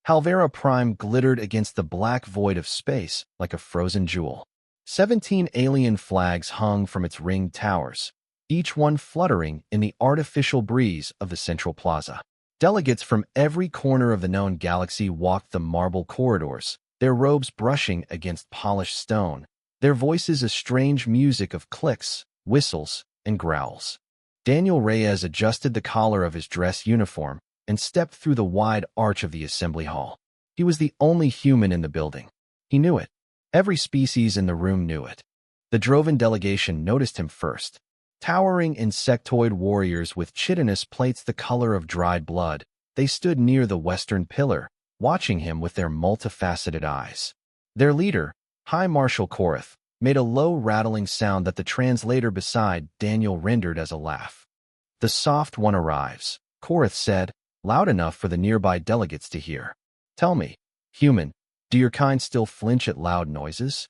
Halvera Prime glittered against the black void of space like a frozen jewel. 17 alien flags hung from its ringed towers, each one fluttering in the artificial breeze of the central plaza. Delegates from every corner of the known galaxy walked the marble corridors, their robes brushing against polished stone, their voices a strange music of clicks, whistles, and growls. Daniel Reyes adjusted the collar of his dress uniform and stepped through the wide arch of the assembly hall. He was the only human in the building. He knew it. Every species in the room knew it. The Drovan delegation noticed him first. Towering insectoid warriors with chitinous plates the color of dried blood, they stood near the western pillar, watching him with their multifaceted eyes. Their leader, High Marshal Korath, made a low rattling sound that the translator beside Daniel rendered as a laugh. "The soft one arrives," Korath said, loud enough for the nearby delegates to hear. "Tell me, human, do your kind still flinch at loud noises?"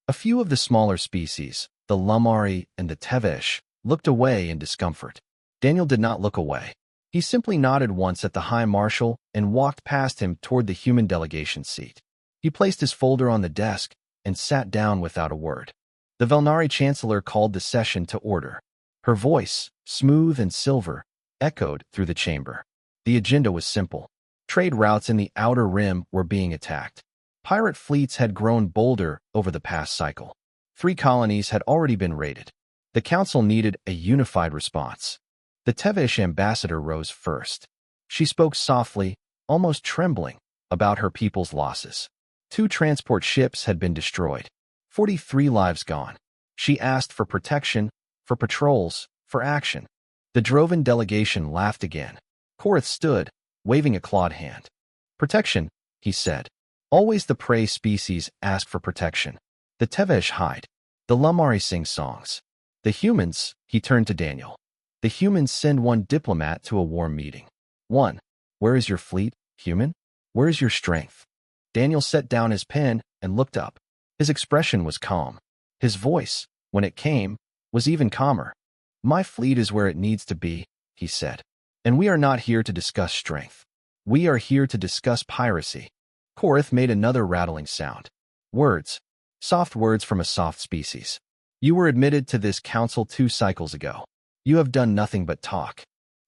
A few of the smaller species, the Lumari and the Tevesh, looked away in discomfort. Daniel did not look away. He simply nodded once at the High Marshal and walked past him toward the human delegation seat. He placed his folder on the desk and sat down without a word. The Velnari Chancellor called the session to order. Her voice, smooth and silver, echoed through the chamber. The agenda was simple. Trade routes in the Outer Rim were being attacked. Pirate fleets had grown bolder over the past cycle. 3 colonies had already been raided. The Council needed a unified response. The Tevesh ambassador rose first. She spoke softly, almost trembling, about her people's losses. 2 transport ships had been destroyed. 43 lives gone. She asked for protection, for patrols, for action. The Drovan delegation laughed again. Korath stood, waving a clawed hand. "Protection," he said. "Always the prey species ask for protection. The Tevesh hide. The Lumari sing songs. The humans," he turned to Daniel. "The humans send one diplomat to a war meeting. 1. Where is your fleet, human? Where is your strength?" Daniel set down his pen and looked up. His expression was calm. His voice, when it came, was even calmer. "My fleet is where it needs to be," he said. "And we are not here to discuss strength. We are here to discuss piracy." Korath made another rattling sound. "Words. Soft words from a soft species. You were admitted to this council 2 cycles ago. You have done nothing but talk."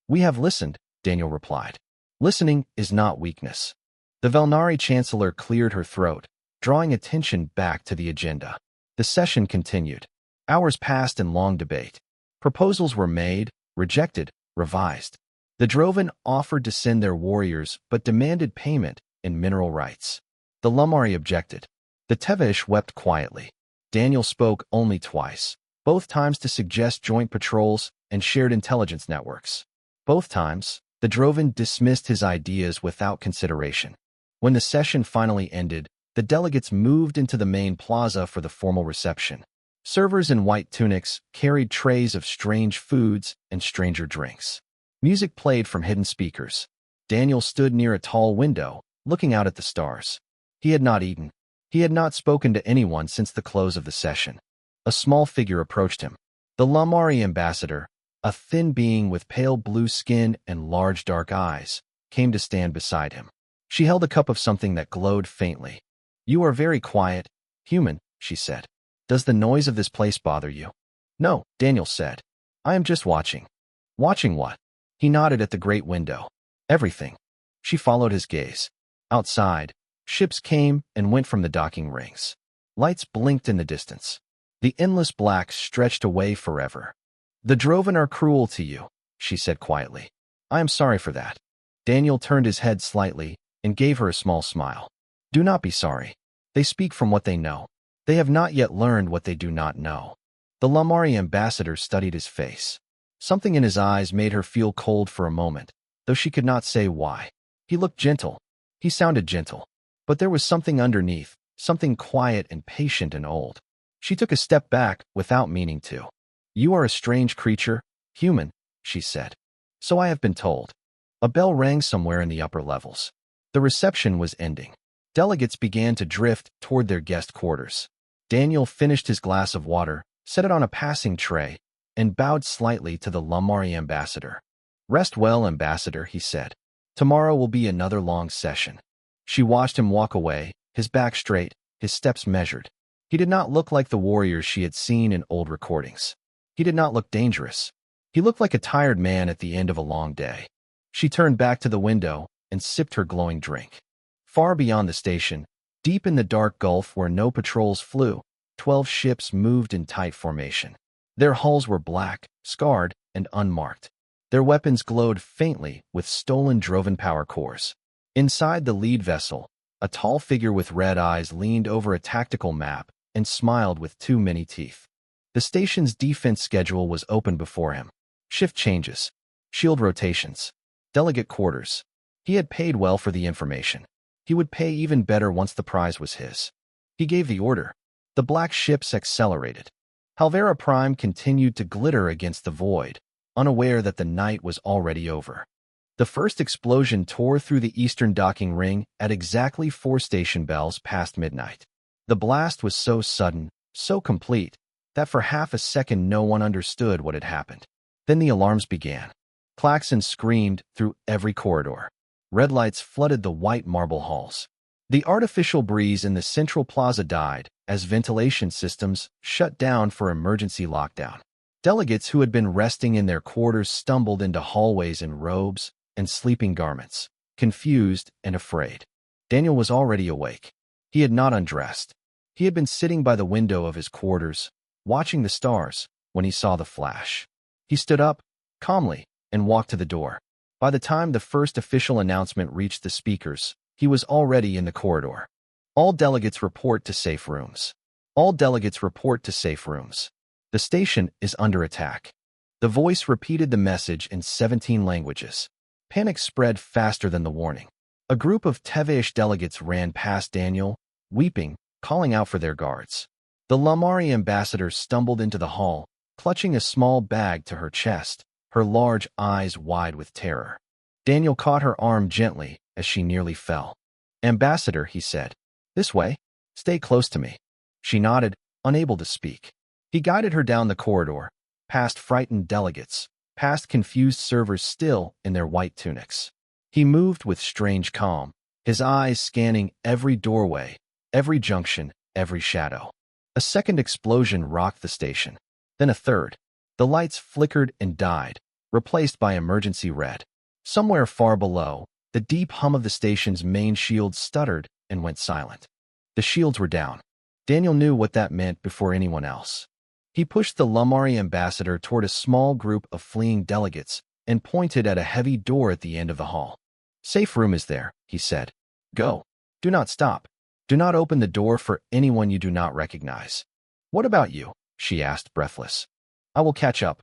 "We have listened," Daniel replied. "Listening is not weakness." The Velnari Chancellor cleared her throat, drawing attention back to the agenda. The session continued. Hours passed in long debate. Proposals were made, rejected, revised. The Drovan offered to send their warriors but demanded payment in mineral rights. The Lumari objected. The Tevesh wept quietly. Daniel spoke only twice, both times to suggest joint patrols and shared intelligence networks. Both times, the Drovan dismissed his ideas without consideration. When the session finally ended, the delegates moved into the main plaza for the formal reception. Servers in white tunics carried trays of strange foods and stranger drinks. Music played from hidden speakers. Daniel stood near a tall window, looking out at the stars. He had not eaten. He had not spoken to anyone since the close of the session. A small figure approached him. The Lumari ambassador, a thin being with pale blue skin and large dark eyes, came to stand beside him. She held a cup of something that glowed faintly. "You are very quiet, human," she said. "Does the noise of this place bother you?" "No," Daniel said. "I am just watching." "Watching what?" He nodded at the great window. "Everything." She followed his gaze. Outside, ships came and went from the docking rings. Lights blinked in the distance. The endless black stretched away forever. "The Drovan are cruel to you," she said quietly. "I am sorry for that." Daniel turned his head slightly and gave her a small smile. "Do not be sorry. They speak from what they know. They have not yet learned what they do not know." The Lumari ambassador studied his face. Something in his eyes made her feel cold for a moment, though she could not say why. He looked gentle. He sounded gentle. But there was something underneath, something quiet and patient and old. She took a step back without meaning to. "You are a strange creature, human," she said. "So I have been told." A bell rang somewhere in the upper levels. The reception was ending. Delegates began to drift toward their guest quarters. Daniel finished his glass of water, set it on a passing tray, and bowed slightly to the Lumari ambassador. "Rest well, ambassador," he said. "Tomorrow will be another long session." She watched him walk away, his back straight, his steps measured. He did not look like the warriors she had seen in old recordings. He did not look dangerous. He looked like a tired man at the end of a long day. She turned back to the window and sipped her glowing drink. Far beyond the station, deep in the dark gulf where no patrols flew, 12 ships moved in tight formation. Their hulls were black, scarred, and unmarked. Their weapons glowed faintly with stolen Drovan power cores. Inside the lead vessel, a tall figure with red eyes leaned over a tactical map and smiled with too many teeth. The station's defense schedule was open before him. Shift changes, shield rotations, delegate quarters. He had paid well for the information. He would pay even better once the prize was his. He gave the order. The black ships accelerated. Halvera Prime continued to glitter against the void, unaware that the night was already over. The first explosion tore through the eastern docking ring at exactly 4 station bells past midnight. The blast was so sudden, so complete, that for half a second no one understood what had happened. Then the alarms began. Klaxons screamed through every corridor. Red lights flooded the white marble halls. The artificial breeze in the central plaza died as ventilation systems shut down for emergency lockdown. Delegates who had been resting in their quarters stumbled into hallways in robes and sleeping garments, confused and afraid. Daniel was already awake. He had not undressed. He had been sitting by the window of his quarters, watching the stars, when he saw the flash. He stood up, calmly, and walked to the door. By the time the first official announcement reached the speakers, he was already in the corridor. All delegates report to safe rooms. All delegates report to safe rooms. The station is under attack. The voice repeated the message in 17 languages. Panic spread faster than the warning. A group of Tevesh delegates ran past Daniel, weeping, calling out for their guards. The Lamari ambassador stumbled into the hall, clutching a small bag to her chest, her large eyes wide with terror. Daniel caught her arm gently as she nearly fell. "Ambassador," he said. "This way. Stay close to me." She nodded, unable to speak. He guided her down the corridor, past frightened delegates, past confused servers still in their white tunics. He moved with strange calm, his eyes scanning every doorway, every junction, every shadow. A second explosion rocked the station. Then a third. The lights flickered and died, replaced by emergency red. Somewhere far below, the deep hum of the station's main shield stuttered and went silent. The shields were down. Daniel knew what that meant before anyone else. He pushed the Lamari ambassador toward a small group of fleeing delegates and pointed at a heavy door at the end of the hall. "Safe room is there," he said. "Go. Do not stop. Do not open the door for anyone you do not recognize." "What about you?" she asked, breathless. "I will catch up."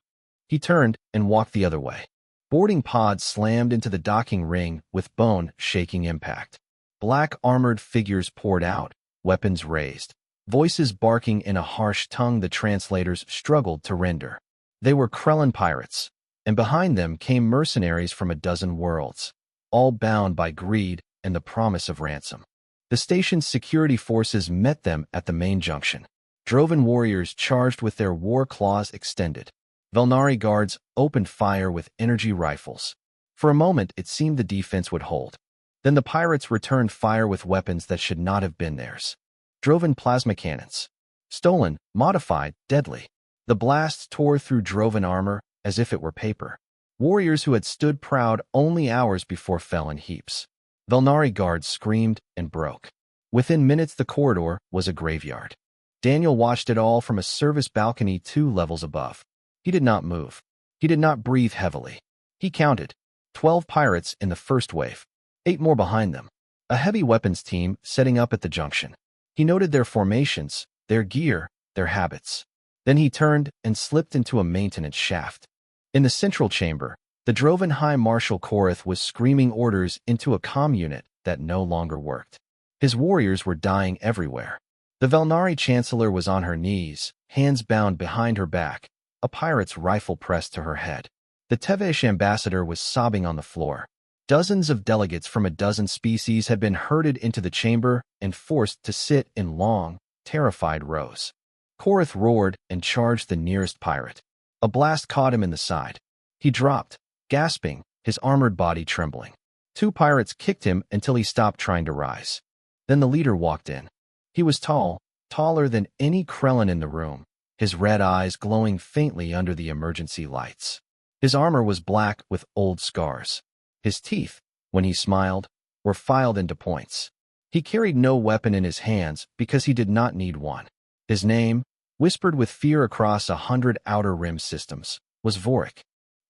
He turned and walked the other way. Boarding pods slammed into the docking ring with bone-shaking impact. Black armored figures poured out, weapons raised, voices barking in a harsh tongue the translators struggled to render. They were Krellin pirates, and behind them came mercenaries from a dozen worlds, all bound by greed and the promise of ransom. The station's security forces met them at the main junction. Drovan warriors charged with their war claws extended. Velnari guards opened fire with energy rifles. For a moment, it seemed the defense would hold. Then the pirates returned fire with weapons that should not have been theirs. Drovan plasma cannons. Stolen, modified, deadly. The blasts tore through Drovan armor as if it were paper. Warriors who had stood proud only hours before fell in heaps. Velnari guards screamed and broke. Within minutes, the corridor was a graveyard. Daniel watched it all from a service balcony 2 levels above. He did not move. He did not breathe heavily. He counted. 12 pirates in the first wave. 8 more behind them. A heavy weapons team setting up at the junction. He noted their formations, their gear, their habits. Then he turned and slipped into a maintenance shaft. In the central chamber, the Drovan High Marshal Korath was screaming orders into a comm unit that no longer worked. His warriors were dying everywhere. The Velnari Chancellor was on her knees, hands bound behind her back, a pirate's rifle pressed to her head. The Tevesh ambassador was sobbing on the floor. Dozens of delegates from a dozen species had been herded into the chamber and forced to sit in long, terrified rows. Korath roared and charged the nearest pirate. A blast caught him in the side. He dropped, gasping, his armored body trembling. Two pirates kicked him until he stopped trying to rise. Then the leader walked in. He was tall, taller than any Krellin in the room, his red eyes glowing faintly under the emergency lights. His armor was black with old scars. His teeth, when he smiled, were filed into points. He carried no weapon in his hands because he did not need one. His name, whispered with fear across 100 outer rim systems, was Vorik.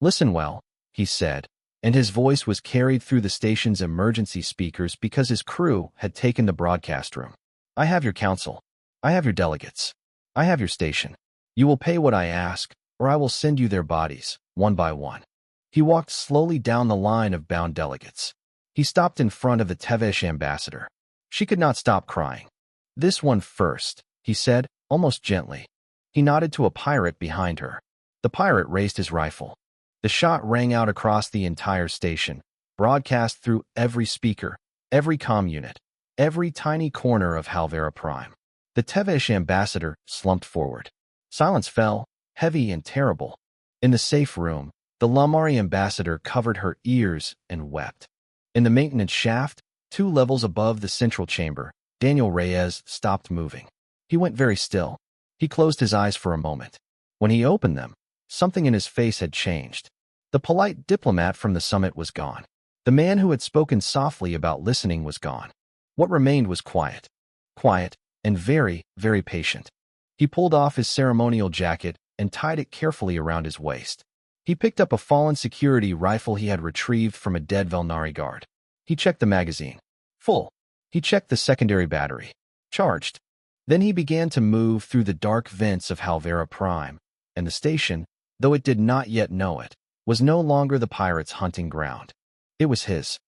"Listen well," he said, and his voice was carried through the station's emergency speakers because his crew had taken the broadcast room. "I have your council. I have your delegates. I have your station. You will pay what I ask, or I will send you their bodies, one by one." He walked slowly down the line of bound delegates. He stopped in front of the Tevesh ambassador. She could not stop crying. "This one first," he said, almost gently. He nodded to a pirate behind her. The pirate raised his rifle. The shot rang out across the entire station, broadcast through every speaker, every comm unit, every tiny corner of Halvera Prime. The Tevesh ambassador slumped forward. Silence fell, heavy and terrible. In the safe room, the Lamari ambassador covered her ears and wept. In the maintenance shaft, 2 levels above the central chamber, Daniel Reyes stopped moving. He went very still. He closed his eyes for a moment. When he opened them, something in his face had changed. The polite diplomat from the summit was gone. The man who had spoken softly about listening was gone. What remained was quiet. Quiet and very, very patient. He pulled off his ceremonial jacket and tied it carefully around his waist. He picked up a fallen security rifle he had retrieved from a dead Velnari guard. He checked the magazine. Full. He checked the secondary battery. Charged. Then he began to move through the dark vents of Halvera Prime, and the station, though it did not yet know it, was no longer the pirates' hunting ground. It was his.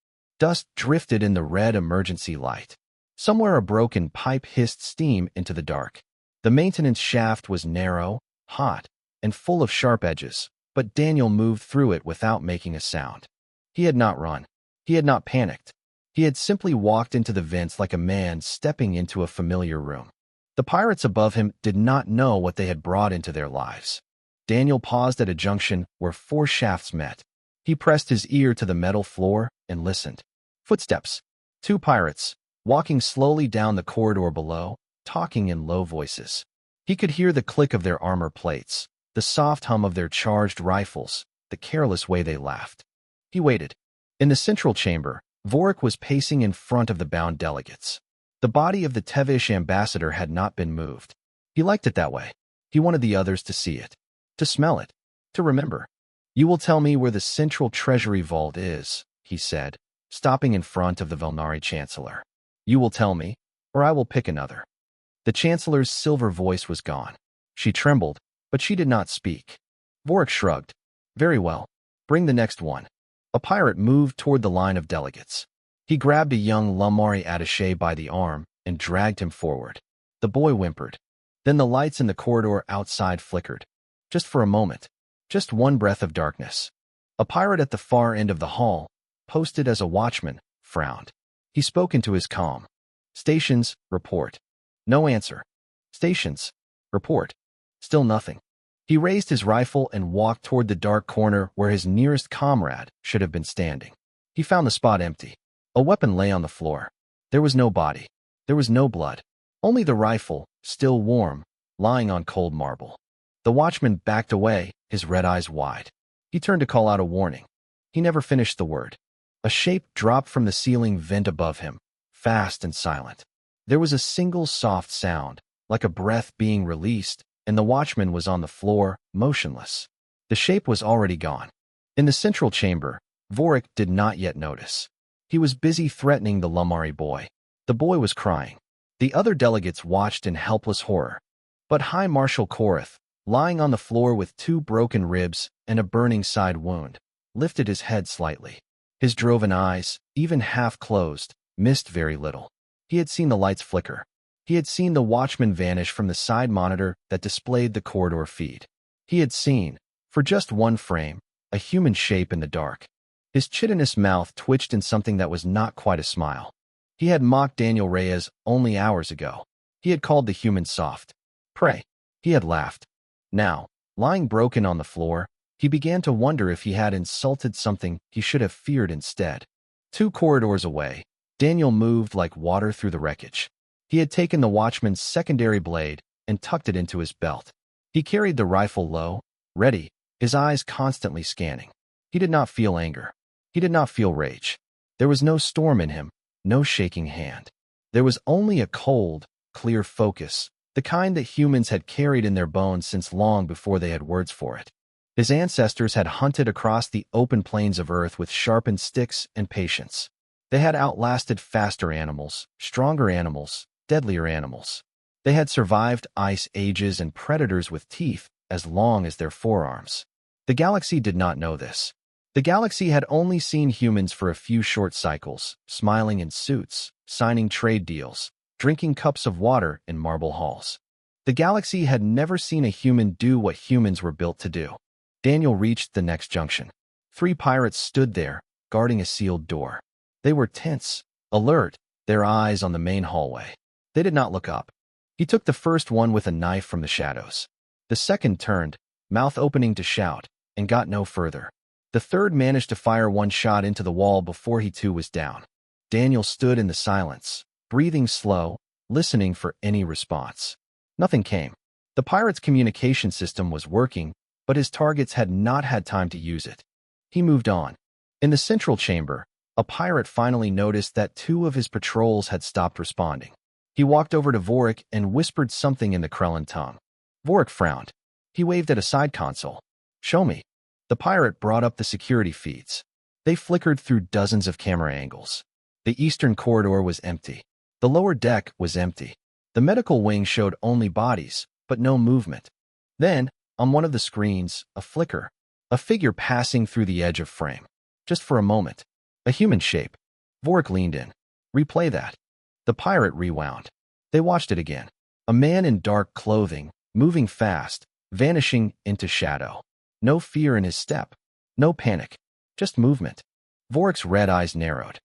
Dust drifted in the red emergency light. Somewhere a broken pipe hissed steam into the dark. The maintenance shaft was narrow, hot, and full of sharp edges, but Daniel moved through it without making a sound. He had not run. He had not panicked. He had simply walked into the vents like a man stepping into a familiar room. The pirates above him did not know what they had brought into their lives. Daniel paused at a junction where 4 shafts met. He pressed his ear to the metal floor and listened. Footsteps. 2 pirates, walking slowly down the corridor below, talking in low voices. He could hear the click of their armor plates, the soft hum of their charged rifles, the careless way they laughed. He waited. In the central chamber, Vorik was pacing in front of the bound delegates. The body of the Tevesh ambassador had not been moved. He liked it that way. He wanted the others to see it, to smell it, to remember. "You will tell me where the central treasury vault is," he said, stopping in front of the Velnari chancellor. "You will tell me, or I will pick another." The chancellor's silver voice was gone. She trembled, but she did not speak. Vorik shrugged. "Very well. Bring the next one." A pirate moved toward the line of delegates. He grabbed a young Lamari attaché by the arm and dragged him forward. The boy whimpered. Then the lights in the corridor outside flickered. Just for a moment. Just one breath of darkness. A pirate at the far end of the hall, posted as a watchman, frowned. He spoke into his comm. "Stations, report." No answer. "Stations, report." Still nothing. He raised his rifle and walked toward the dark corner where his nearest comrade should have been standing. He found the spot empty. A weapon lay on the floor. There was no body. There was no blood. Only the rifle, still warm, lying on cold marble. The watchman backed away, his red eyes wide. He turned to call out a warning. He never finished the word. A shape dropped from the ceiling vent above him, fast and silent. There was a single soft sound, like a breath being released, and the watchman was on the floor, motionless. The shape was already gone. In the central chamber, Vorik did not yet notice. He was busy threatening the Lamari boy. The boy was crying. The other delegates watched in helpless horror. But High Marshal Korath, lying on the floor with 2 broken ribs and a burning side wound, lifted his head slightly. His droven eyes, even half closed, missed very little. He had seen the lights flicker. He had seen the watchman vanish from the side monitor that displayed the corridor feed. He had seen, for just one frame, a human shape in the dark. His chitinous mouth twitched in something that was not quite a smile. He had mocked Daniel Reyes only hours ago. He had called the human soft prey. He had laughed. Now, lying broken on the floor, he began to wonder if he had insulted something he should have feared instead. 2 corridors away, Daniel moved like water through the wreckage. He had taken the watchman's secondary blade and tucked it into his belt. He carried the rifle low, ready, his eyes constantly scanning. He did not feel anger. He did not feel rage. There was no storm in him, no shaking hand. There was only a cold, clear focus, the kind that humans had carried in their bones since long before they had words for it. His ancestors had hunted across the open plains of Earth with sharpened sticks and patience. They had outlasted faster animals, stronger animals, deadlier animals. They had survived ice ages and predators with teeth as long as their forearms. The galaxy did not know this. The galaxy had only seen humans for a few short cycles, smiling in suits, signing trade deals, drinking cups of water in marble halls. The galaxy had never seen a human do what humans were built to do. Daniel reached the next junction. 3 pirates stood there, guarding a sealed door. They were tense, alert, their eyes on the main hallway. They did not look up. He took the first one with a knife from the shadows. The second turned, mouth opening to shout, and got no further. The third managed to fire one shot into the wall before he too was down. Daniel stood in the silence, breathing slow, listening for any response. Nothing came. The pirate's communication system was working, but his targets had not had time to use it. He moved on. In the central chamber, a pirate finally noticed that 2 of his patrols had stopped responding. He walked over to Vorik and whispered something in the Krellan tongue. Vorik frowned. He waved at a side console. "Show me." The pirate brought up the security feeds. They flickered through dozens of camera angles. The eastern corridor was empty. The lower deck was empty. The medical wing showed only bodies, but no movement. Then, on one of the screens, a flicker, a figure passing through the edge of frame. Just for a moment. A human shape. Vorik leaned in. "Replay that." The pirate rewound. They watched it again. A man in dark clothing, moving fast, vanishing into shadow. No fear in his step. No panic. Just movement. Vorik's red eyes narrowed.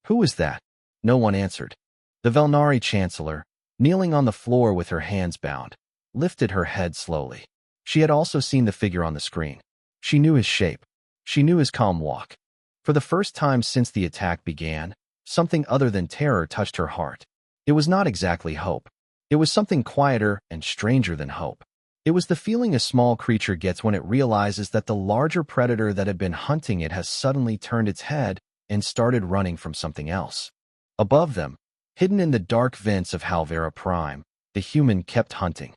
Who was that? No one answered. The Velnari Chancellor, kneeling on the floor with her hands bound, lifted her head slowly. She had also seen the figure on the screen. She knew his shape. She knew his calm walk. For the first time since the attack began, something other than terror touched her heart. It was not exactly hope. It was something quieter and stranger than hope. It was the feeling a small creature gets when it realizes that the larger predator that had been hunting it has suddenly turned its head and started running from something else. Above them, hidden in the dark vents of Halvera Prime, the human kept hunting.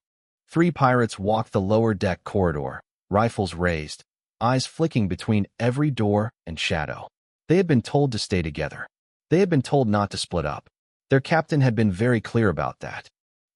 3 pirates walked the lower deck corridor, rifles raised, eyes flicking between every door and shadow. They had been told to stay together. They had been told not to split up. Their captain had been very clear about that.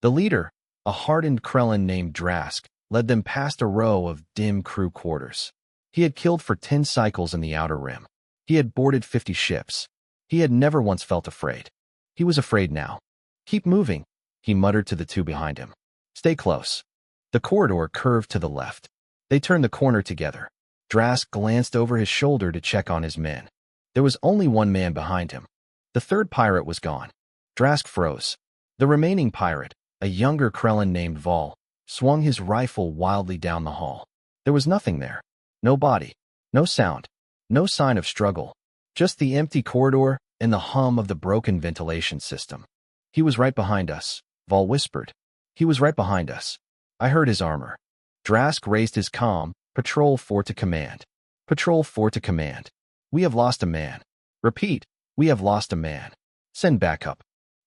The leader, a hardened Krellan named Drask, led them past a row of dim crew quarters. He had killed for 10 cycles in the Outer Rim. He had boarded 50 ships. He had never once felt afraid. He was afraid now. "Keep moving," he muttered to the 2 behind him. "Stay close." The corridor curved to the left. They turned the corner together. Drask glanced over his shoulder to check on his men. There was only one man behind him. The 3rd pirate was gone. Drask froze. The remaining pirate, a younger Krellan named Vol, swung his rifle wildly down the hall. There was nothing there. No body. No sound. No sign of struggle. Just the empty corridor and the hum of the broken ventilation system. "He was right behind us," Vol whispered. "He was right behind us. I heard his armor." Drask raised his comm. "Patrol 4 to command. Patrol 4 to command. We have lost a man. Repeat, we have lost a man. Send backup."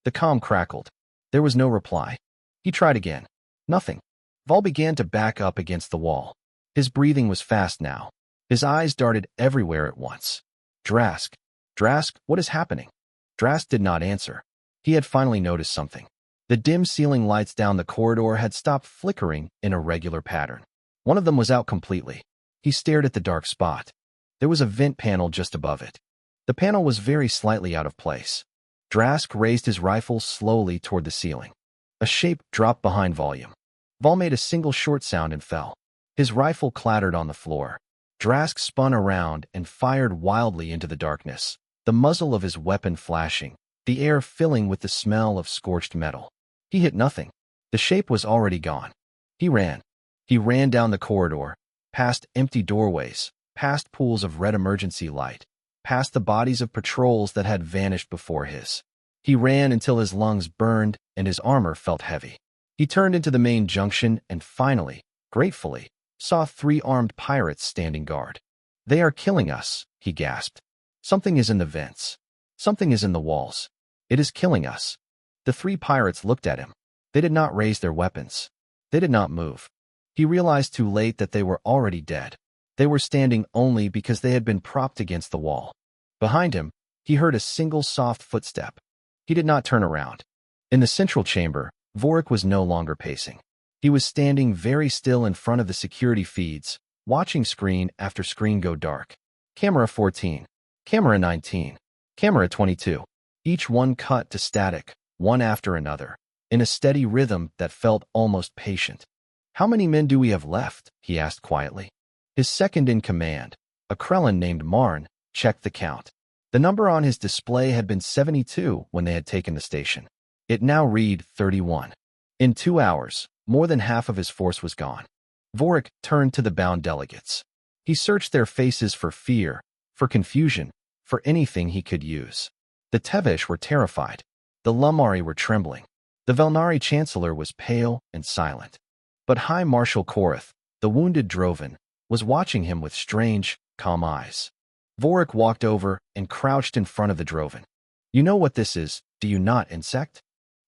The comm crackled. There was no reply. He tried again. Nothing. Vol began to back up against the wall. His breathing was fast now. His eyes darted everywhere at once. "Drask. Drask, what is happening?" Drask did not answer. He had finally noticed something. The dim ceiling lights down the corridor had stopped flickering in a regular pattern. One of them was out completely. He stared at the dark spot. There was a vent panel just above it. The panel was very slightly out of place. Drask raised his rifle slowly toward the ceiling. A shape dropped behind Volume. Vol made a single short sound and fell. His rifle clattered on the floor. Drask spun around and fired wildly into the darkness, the muzzle of his weapon flashing, the air filling with the smell of scorched metal. He hit nothing. The shape was already gone. He ran. He ran down the corridor, past empty doorways, past pools of red emergency light, past the bodies of patrols that had vanished before his. He ran until his lungs burned and his armor felt heavy. He turned into the main junction and finally, gratefully, saw 3 armed pirates standing guard. "They are killing us," he gasped. "Something is in the vents. Something is in the walls. It is killing us." The 3 pirates looked at him. They did not raise their weapons. They did not move. He realized too late that they were already dead. They were standing only because they had been propped against the wall. Behind him, he heard a single soft footstep. He did not turn around. In the central chamber, Vorik was no longer pacing. He was standing very still in front of the security feeds, watching screen after screen go dark. Camera 14. Camera 19. Camera 22. Each one cut to static, one after another, in a steady rhythm that felt almost patient. "How many men do we have left?" he asked quietly. His second in command, a Krellin named Marn, checked the count. The number on his display had been 72 when they had taken the station. It now read 31. In 2 hours, more than half of his force was gone. Vorik turned to the bound delegates. He searched their faces for fear, for confusion, for anything he could use. The Tevish were terrified. The Lumari were trembling. The Velnari Chancellor was pale and silent. But High Marshal Korath, the wounded Drovan, was watching him with strange, calm eyes. Vorik walked over and crouched in front of the Drovan. "You know what this is, do you not, insect?"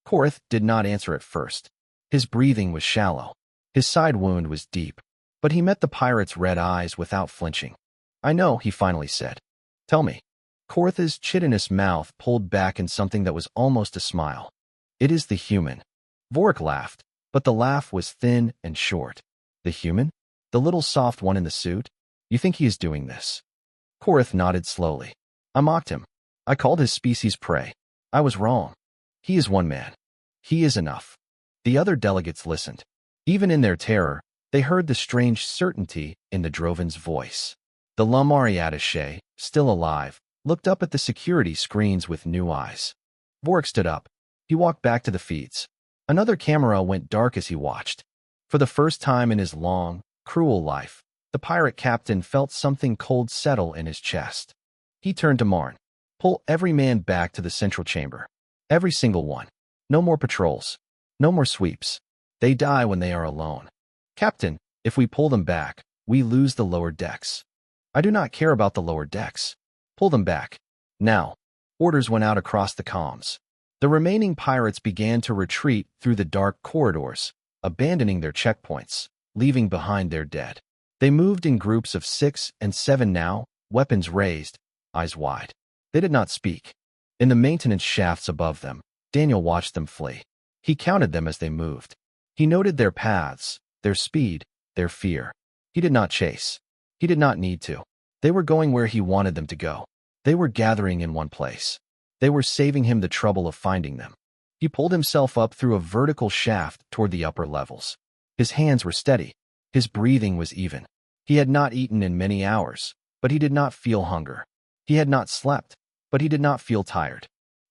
Korath did not answer at first. His breathing was shallow. His side wound was deep. But he met the pirate's red eyes without flinching. "I know," he finally said. "Tell me." Korath's chitinous mouth pulled back in something that was almost a smile. "It is the human." Vorik laughed, but the laugh was thin and short. "The human? The little soft one in the suit? You think he is doing this?" Korath nodded slowly. "I mocked him. I called his species prey. I was wrong. He is one man. He is enough." The other delegates listened. Even in their terror, they heard the strange certainty in the Drovan's voice. The Lumari attaché, still alive, looked up at the security screens with new eyes. Vorik stood up. He walked back to the feeds. Another camera went dark as he watched. For the first time in his long, cruel life, the pirate captain felt something cold settle in his chest. He turned to Marn. "Pull every man back to the central chamber. Every single one. No more patrols. No more sweeps. They die when they are alone. Captain, if we pull them back, we lose the lower decks." "I do not care about the lower decks. Pull them back. Now." Orders went out across the comms. The remaining pirates began to retreat through the dark corridors, abandoning their checkpoints, leaving behind their dead. They moved in groups of 6 and 7 now, weapons raised, eyes wide. They did not speak. In the maintenance shafts above them, Daniel watched them flee. He counted them as they moved. He noted their paths, their speed, their fear. He did not chase. He did not need to. They were going where he wanted them to go. They were gathering in one place. They were saving him the trouble of finding them. He pulled himself up through a vertical shaft toward the upper levels. His hands were steady. His breathing was even. He had not eaten in many hours, but he did not feel hunger. He had not slept, but he did not feel tired.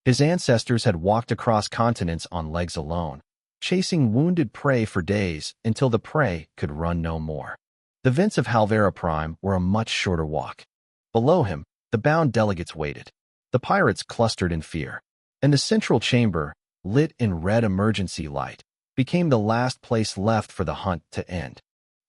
His ancestors had walked across continents on legs alone, chasing wounded prey for days until the prey could run no more. The vents of Halvera Prime were a much shorter walk. Below him, the bound delegates waited. The pirates clustered in fear, and the central chamber, lit in red emergency light, became the last place left for the hunt to end.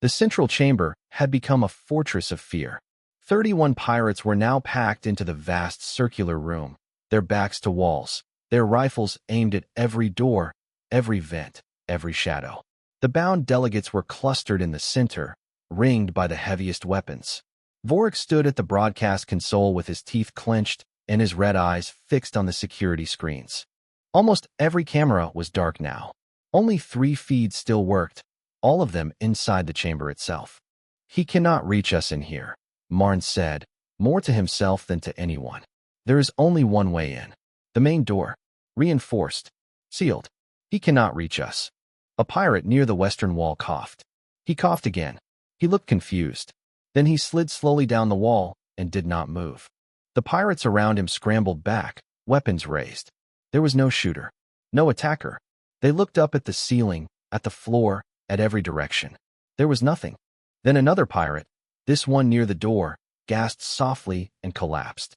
The central chamber had become a fortress of fear. 31 pirates were now packed into the vast circular room, their backs to walls, their rifles aimed at every door, every vent, every shadow. The bound delegates were clustered in the center, ringed by the heaviest weapons. Vorik stood at the broadcast console with his teeth clenched and his red eyes fixed on the security screens. Almost every camera was dark now. Only 3 feeds still worked, all of them inside the chamber itself. "He cannot reach us in here," Marn said, more to himself than to anyone. "There is only one way in. The main door. Reinforced. Sealed. He cannot reach us." A pirate near the western wall coughed. He coughed again. He looked confused. Then he slid slowly down the wall and did not move. The pirates around him scrambled back, weapons raised. There was no shooter. No attacker. They looked up at the ceiling, at the floor, at every direction. There was nothing. Then another pirate, this one near the door, gasped softly and collapsed.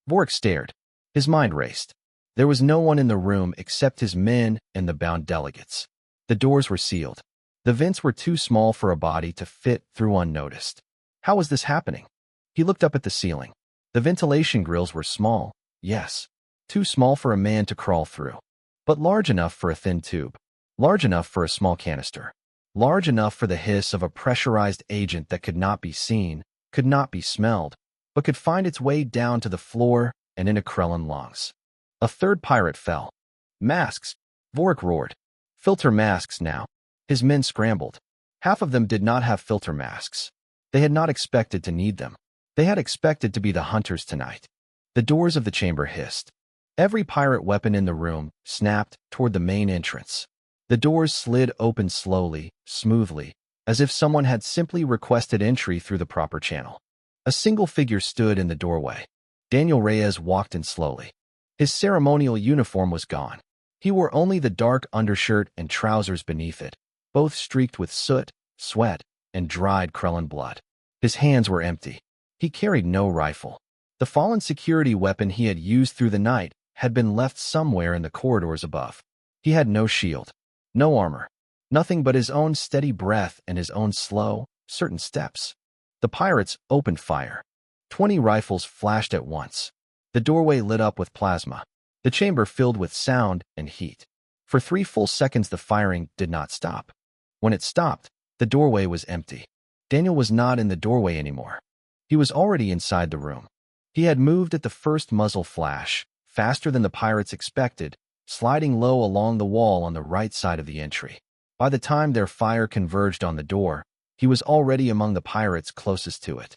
Vorik stared. His mind raced. There was no one in the room except his men and the bound delegates. The doors were sealed. The vents were too small for a body to fit through unnoticed. How was this happening? He looked up at the ceiling. The ventilation grills were small, yes, too small for a man to crawl through, but large enough for a thin tube, large enough for a small canister, large enough for the hiss of a pressurized agent that could not be seen, could not be smelled, but could find its way down to the floor and into Krellin lungs. A third pirate fell. Masks! Vorik roared. Filter masks now. His men scrambled. Half of them did not have filter masks. They had not expected to need them. They had expected to be the hunters tonight. The doors of the chamber hissed. Every pirate weapon in the room snapped toward the main entrance. The doors slid open slowly, smoothly, as if someone had simply requested entry through the proper channel. A single figure stood in the doorway. Daniel Reyes walked in slowly. His ceremonial uniform was gone. He wore only the dark undershirt and trousers beneath it, both streaked with soot, sweat, and dried Krellin blood. His hands were empty. He carried no rifle. The fallen security weapon he had used through the night had been left somewhere in the corridors above. He had no shield, no armor, nothing but his own steady breath and his own slow, certain steps. The pirates opened fire. 20 rifles flashed at once. The doorway lit up with plasma. The chamber filled with sound and heat. For 3 full seconds the firing did not stop. When it stopped, the doorway was empty. Daniel was not in the doorway anymore. He was already inside the room. He had moved at the first muzzle flash, faster than the pirates expected, sliding low along the wall on the right side of the entry. By the time their fire converged on the door, he was already among the pirates closest to it.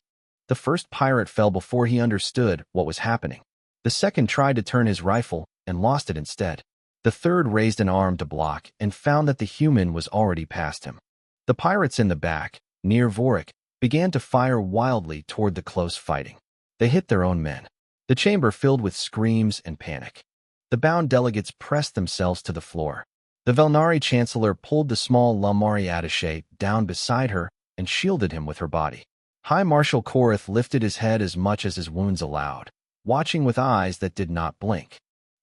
The first pirate fell before he understood what was happening. The second tried to turn his rifle and lost it instead. The third raised an arm to block and found that the human was already past him. The pirates in the back, near Vorik, began to fire wildly toward the close fighting. They hit their own men. The chamber filled with screams and panic. The bound delegates pressed themselves to the floor. The Velnari Chancellor pulled the small Lamari attaché down beside her and shielded him with her body. High Marshal Korath lifted his head as much as his wounds allowed, watching with eyes that did not blink.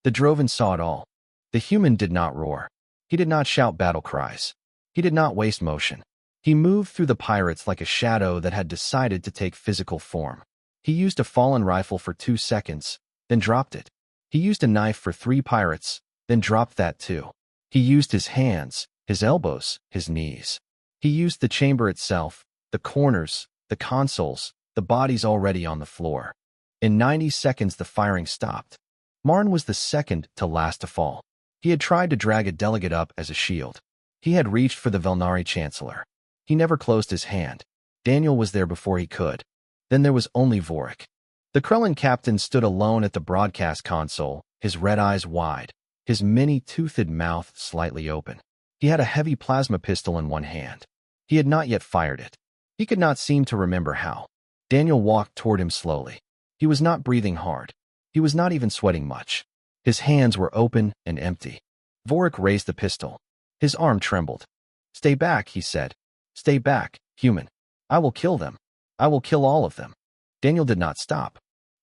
The Drovan saw it all. The human did not roar. He did not shout battle cries. He did not waste motion. He moved through the pirates like a shadow that had decided to take physical form. He used a fallen rifle for 2 seconds, then dropped it. He used a knife for 3 pirates, then dropped that too. He used his hands, his elbows, his knees. He used the chamber itself, the corners, the consoles, the bodies already on the floor. In 90 seconds the firing stopped. Marn was the second to last to fall. He had tried to drag a delegate up as a shield. He had reached for the Velnari Chancellor. He never closed his hand. Daniel was there before he could. Then there was only Vorik. The Krellin captain stood alone at the broadcast console, his red eyes wide, his many-toothed mouth slightly open. He had a heavy plasma pistol in one hand. He had not yet fired it. He could not seem to remember how. Daniel walked toward him slowly. He was not breathing hard. He was not even sweating much. His hands were open and empty. Vorik raised the pistol. His arm trembled. "Stay back," he said. "Stay back, human. I will kill them. I will kill all of them." Daniel did not stop.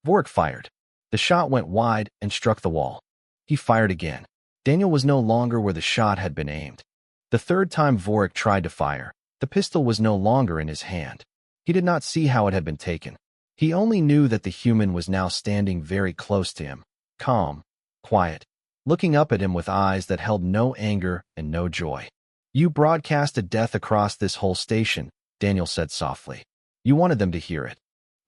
Vorik fired. The shot went wide and struck the wall. He fired again. Daniel was no longer where the shot had been aimed. The third time Vorik tried to fire, the pistol was no longer in his hand. He did not see how it had been taken. He only knew that the human was now standing very close to him, calm, quiet, looking up at him with eyes that held no anger and no joy. "You broadcasted death across this whole station," Daniel said softly. "You wanted them to hear it."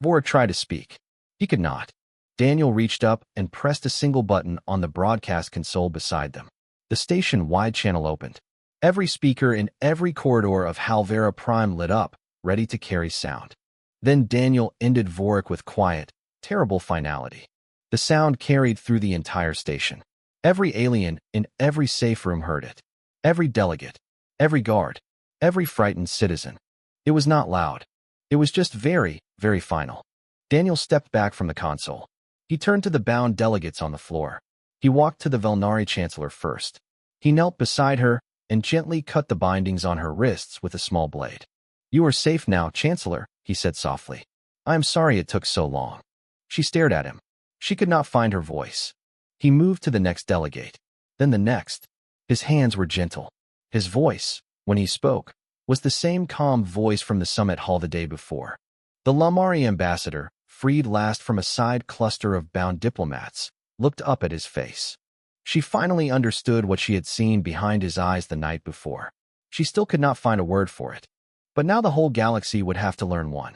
Vorik tried to speak. He could not. Daniel reached up and pressed a single button on the broadcast console beside them. The station-wide channel opened. Every speaker in every corridor of Halvera Prime lit up, ready to carry sound. Then Daniel ended Vorik with quiet, terrible finality. The sound carried through the entire station. Every alien in every safe room heard it. Every delegate, every guard, every frightened citizen. It was not loud. It was just very, very final. Daniel stepped back from the console. He turned to the bound delegates on the floor. He walked to the Velnari Chancellor first. He knelt beside her and gently cut the bindings on her wrists with a small blade. "You are safe now, Chancellor," he said softly. "I am sorry it took so long." She stared at him. She could not find her voice. He moved to the next delegate, then the next. His hands were gentle. His voice, when he spoke, was the same calm voice from the summit hall the day before. The Lamari ambassador, freed last from a side cluster of bound diplomats, looked up at his face. She finally understood what she had seen behind his eyes the night before. She still could not find a word for it. But now the whole galaxy would have to learn one.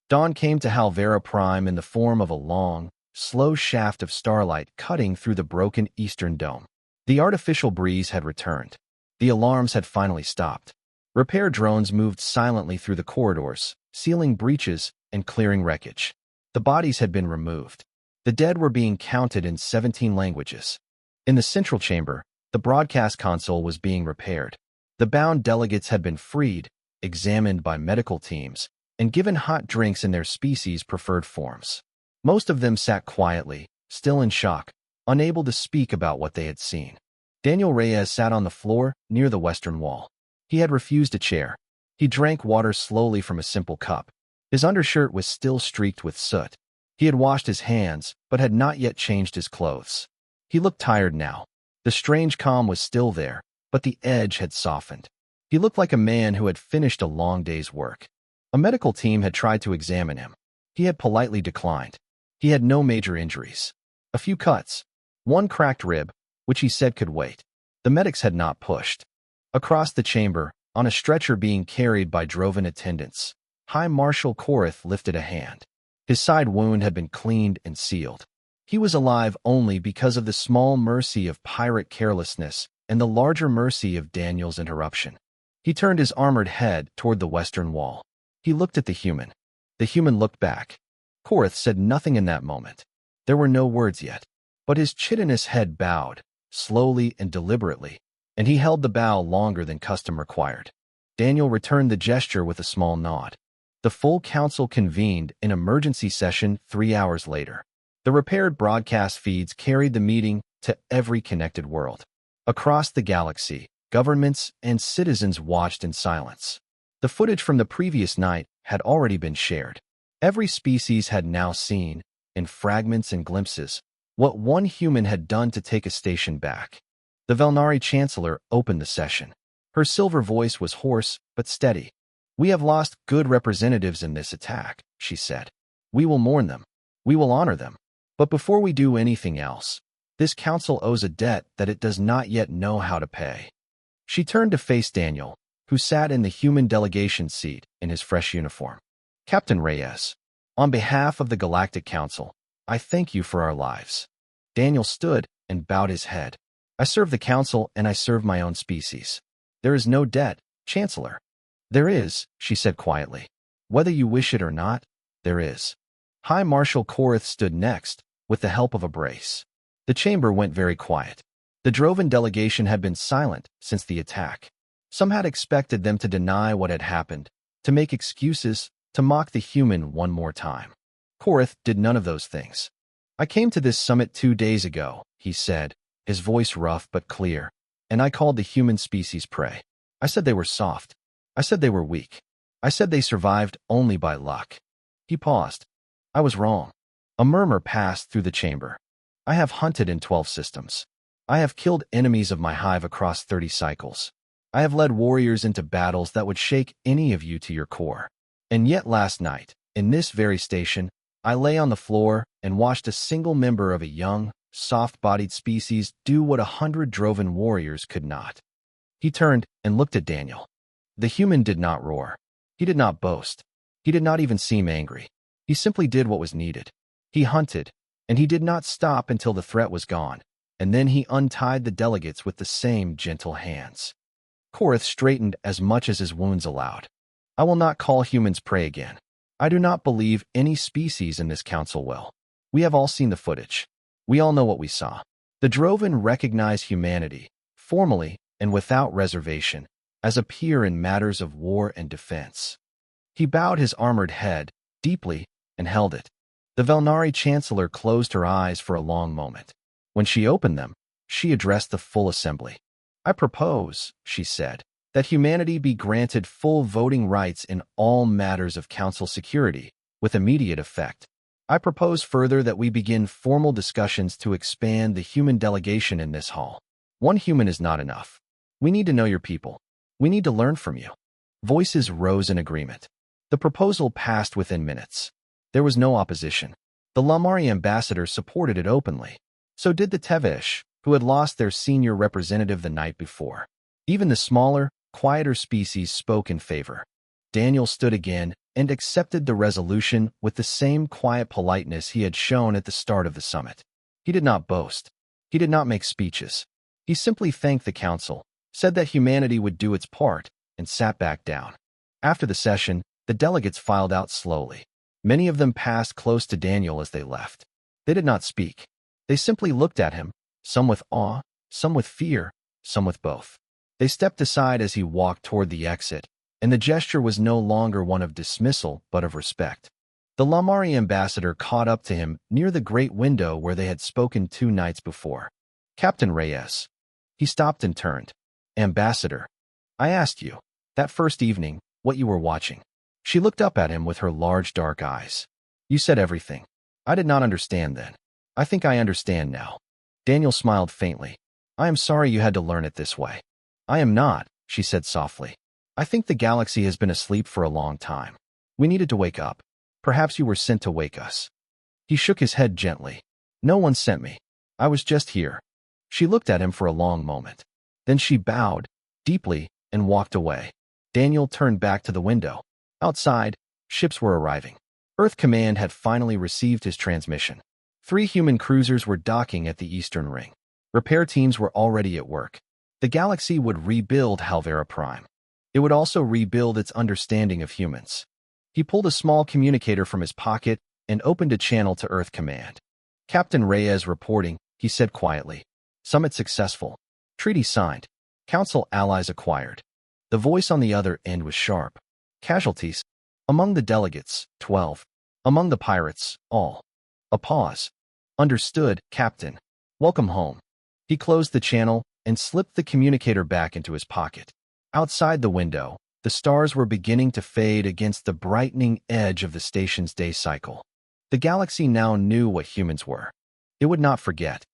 Dawn came to Halvera Prime in the form of a long, slow shaft of starlight cutting through the broken eastern dome. The artificial breeze had returned. The alarms had finally stopped. Repair drones moved silently through the corridors, sealing breaches and clearing wreckage. The bodies had been removed. The dead were being counted in 17 languages. In the central chamber, the broadcast console was being repaired. The bound delegates had been freed, examined by medical teams, and given hot drinks in their species-preferred forms. Most of them sat quietly, still in shock, unable to speak about what they had seen. Daniel Reyes sat on the floor near the western wall. He had refused a chair. He drank water slowly from a simple cup. His undershirt was still streaked with soot. He had washed his hands, but had not yet changed his clothes. He looked tired now. The strange calm was still there, but the edge had softened. He looked like a man who had finished a long day's work. A medical team had tried to examine him. He had politely declined. He had no major injuries. A few cuts. One cracked rib, which he said could wait. The medics had not pushed. Across the chamber, on a stretcher being carried by Drovan attendants, High Marshal Korath lifted a hand. His side wound had been cleaned and sealed. He was alive only because of the small mercy of pirate carelessness and the larger mercy of Daniel's interruption. He turned his armored head toward the western wall. He looked at the human. The human looked back. Korath said nothing in that moment. There were no words yet, but his chitinous head bowed, slowly and deliberately, and he held the bow longer than custom required. Daniel returned the gesture with a small nod. The full council convened in emergency session 3 hours later. The repaired broadcast feeds carried the meeting to every connected world. Across the galaxy, governments and citizens watched in silence. The footage from the previous night had already been shared. Every species had now seen, in fragments and glimpses, what one human had done to take a station back. The Velnari Chancellor opened the session. Her silver voice was hoarse but steady. "We have lost good representatives in this attack," she said. "We will mourn them. We will honor them. But before we do anything else, this council owes a debt that it does not yet know how to pay." She turned to face Daniel, who sat in the human delegation seat in his fresh uniform. "Captain Reyes, on behalf of the Galactic Council, I thank you for our lives." Daniel stood and bowed his head. "I serve the Council and I serve my own species. There is no debt, Chancellor." "There is," she said quietly. "Whether you wish it or not, there is." High Marshal Korath stood next, with the help of a brace. The chamber went very quiet. The Drovan delegation had been silent since the attack. Some had expected them to deny what had happened, to make excuses, to mock the human one more time. Korath did none of those things. "I came to this summit 2 days ago," he said, his voice rough but clear, "and I called the human species prey. I said they were soft. I said they were weak. I said they survived only by luck." He paused. "I was wrong." A murmur passed through the chamber. "I have hunted in 12 systems. I have killed enemies of my hive across 30 cycles. I have led warriors into battles that would shake any of you to your core. And yet last night, in this very station, I lay on the floor and watched a single member of a young, soft-bodied species do what 100 Drovan warriors could not." He turned and looked at Daniel. The human did not roar. He did not boast. He did not even seem angry. He simply did what was needed. He hunted, and he did not stop until the threat was gone, and then he untied the delegates with the same gentle hands. Korath straightened as much as his wounds allowed. "I will not call humans prey again. I do not believe any species in this council will. We have all seen the footage. We all know what we saw." The Drovan recognized humanity, formally and without reservation, as a peer in matters of war and defense. He bowed his armored head, deeply, and held it. The Velnari Chancellor closed her eyes for a long moment. When she opened them, she addressed the full assembly. "I propose," she said, "that humanity be granted full voting rights in all matters of council security, with immediate effect. I propose further that we begin formal discussions to expand the human delegation in this hall. One human is not enough. We need to know your people. We need to learn from you." Voices rose in agreement. The proposal passed within minutes. There was no opposition. The Lamari ambassadors supported it openly. So did the Tevesh, who had lost their senior representative the night before. Even the smaller, quieter species spoke in favor. Daniel stood again and accepted the resolution with the same quiet politeness he had shown at the start of the summit. He did not boast. He did not make speeches. He simply thanked the council, said that humanity would do its part, and sat back down. After the session, the delegates filed out slowly. Many of them passed close to Daniel as they left. They did not speak. They simply looked at him, some with awe, some with fear, some with both. They stepped aside as he walked toward the exit, and the gesture was no longer one of dismissal but of respect. The Lamari ambassador caught up to him near the great window where they had spoken 2 nights before. "Captain Reyes." He stopped and turned. "Ambassador, I asked you, that first evening, what you were watching." She looked up at him with her large dark eyes. "You said everything. I did not understand then. I think I understand now." Daniel smiled faintly. "I am sorry you had to learn it this way." "I am not," she said softly. "I think the galaxy has been asleep for a long time. We needed to wake up. Perhaps you were sent to wake us." He shook his head gently. "No one sent me. I was just here." She looked at him for a long moment. Then she bowed, deeply, and walked away. Daniel turned back to the window. Outside, ships were arriving. Earth Command had finally received his transmission. 3 human cruisers were docking at the Eastern Ring. Repair teams were already at work. The galaxy would rebuild Halvera Prime. It would also rebuild its understanding of humans. He pulled a small communicator from his pocket and opened a channel to Earth Command. "Captain Reyes reporting," he said quietly. "Summit successful. Treaty signed. Council allies acquired." The voice on the other end was sharp. "Casualties. Among the delegates, 12. Among the pirates, all." A pause. "Understood, Captain. Welcome home." He closed the channel and slipped the communicator back into his pocket. Outside the window, the stars were beginning to fade against the brightening edge of the station's day cycle. The galaxy now knew what humans were. It would not forget.